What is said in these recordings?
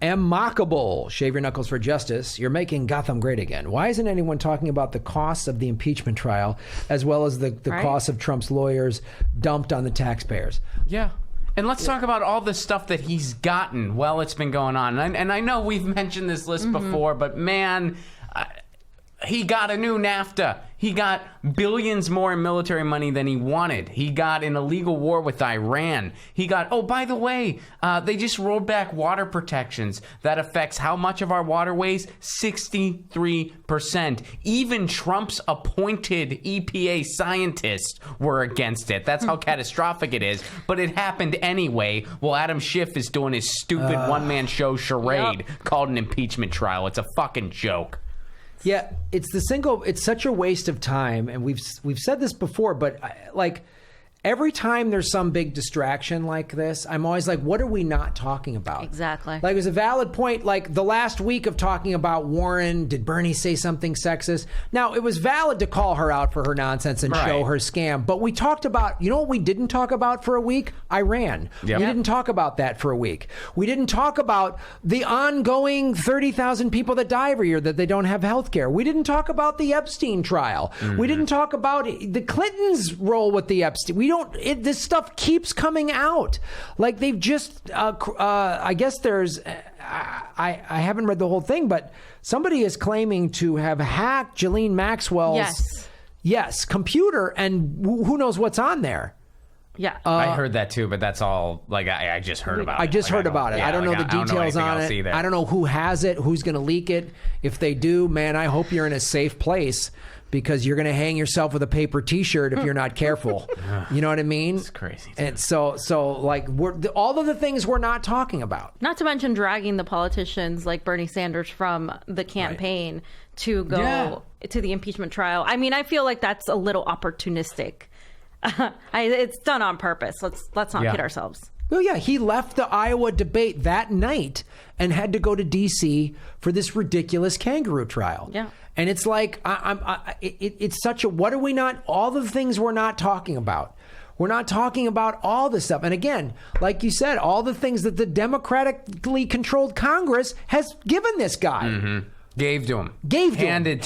Mockable. Shave your knuckles for justice. You're making Gotham great again. Why isn't anyone talking about the costs of the impeachment trial as well as the costs of Trump's lawyers dumped on the taxpayers? Yeah. And let's talk about all the stuff that he's gotten while it's been going on. And I know we've mentioned this list before, but man, he got a new NAFTA. He got billions more in military money than he wanted. He got an illegal war with Iran. He got, oh, by the way, they just rolled back water protections. That affects how much of our waterways? 63%. Even Trump's appointed EPA scientists were against it. That's how catastrophic it is. But it happened anyway. Well, Adam Schiff is doing his stupid one-man show charade called an impeachment trial. It's a fucking joke. Yeah, it's such a waste of time, and we've said this before, but every time there's some big distraction like this, I'm always like, what are we not talking about? Exactly. Like, it's a valid point. Like, the last week of talking about Warren, did Bernie say something sexist? Now, it was valid to call her out for her nonsense and show her scam. But we talked about, you know what we didn't talk about for a week? Iran. Yep. We didn't talk about that for a week. We didn't talk about the ongoing 30,000 people that die every year that they don't have health care. We didn't talk about the Epstein trial. We didn't talk about the Clintons' role with the Epstein. This stuff keeps coming out. Like, they've just, I guess there's, I haven't read the whole thing, but somebody is claiming to have hacked Ghislaine Maxwell's computer, and who knows what's on there. Yeah, I heard that too, but that's all. Like, I just heard about it. I just heard about it. I don't know the details on it. I don't know who has it, who's going to leak it. If they do, man, I hope you're in a safe place, because you're going to hang yourself with a paper T-shirt if you're not careful. You know what I mean? It's crazy. And so like, all of the things we're not talking about. Not to mention dragging the politicians like Bernie Sanders from the campaign to go to the impeachment trial. I mean, I feel like that's a little opportunistic. It's done on purpose. Let's not kid ourselves. Well, yeah, he left the Iowa debate that night and had to go to D.C. for this ridiculous kangaroo trial. Yeah. And it's like, it's such a, what are we not, all the things we're not talking about. We're not talking about all this stuff. And again, like you said, all the things that the democratically controlled Congress has given this guy. Mm-hmm. Gave to him. Handed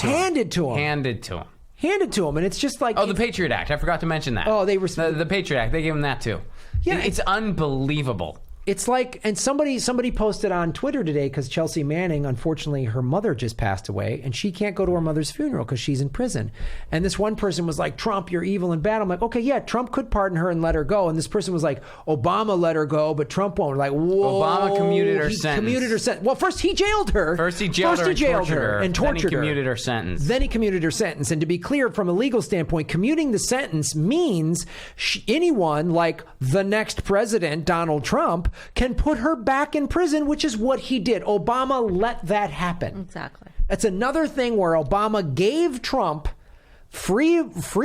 to him. And it's just like... Oh, the Patriot Act. I forgot to mention that. Oh, the Patriot Act. They gave him that too. Yeah. It's unbelievable. It's like, and somebody posted on Twitter today, because Chelsea Manning, unfortunately, her mother just passed away, and she can't go to her mother's funeral because she's in prison. And this one person was like, Trump, you're evil and bad. I'm like, okay, yeah, Trump could pardon her and let her go. And this person was like, Obama let her go, but Trump won't. Like, whoa. Obama commuted her sentence. Well, first he jailed her. First he jailed her and tortured her. Then he commuted her sentence. And to be clear, from a legal standpoint, commuting the sentence means anyone, like the next president, Donald Trump, can put her back in prison, which is what he did. Obama let that happen. Exactly. That's another thing where Obama gave Trump free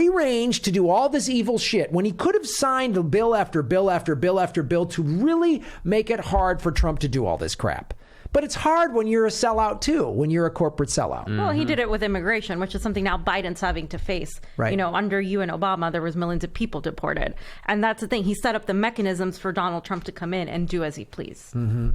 range to do all this evil shit when he could have signed bill after bill after bill after bill to really make it hard for Trump to do all this crap. But it's hard when you're a sellout too, when you're a corporate sellout. Well, he did it with immigration, which is something now Biden's having to face. Right. You know, under you and Obama, there was millions of people deported. And that's the thing. He set up the mechanisms for Donald Trump to come in and do as he pleased. Mm-hmm.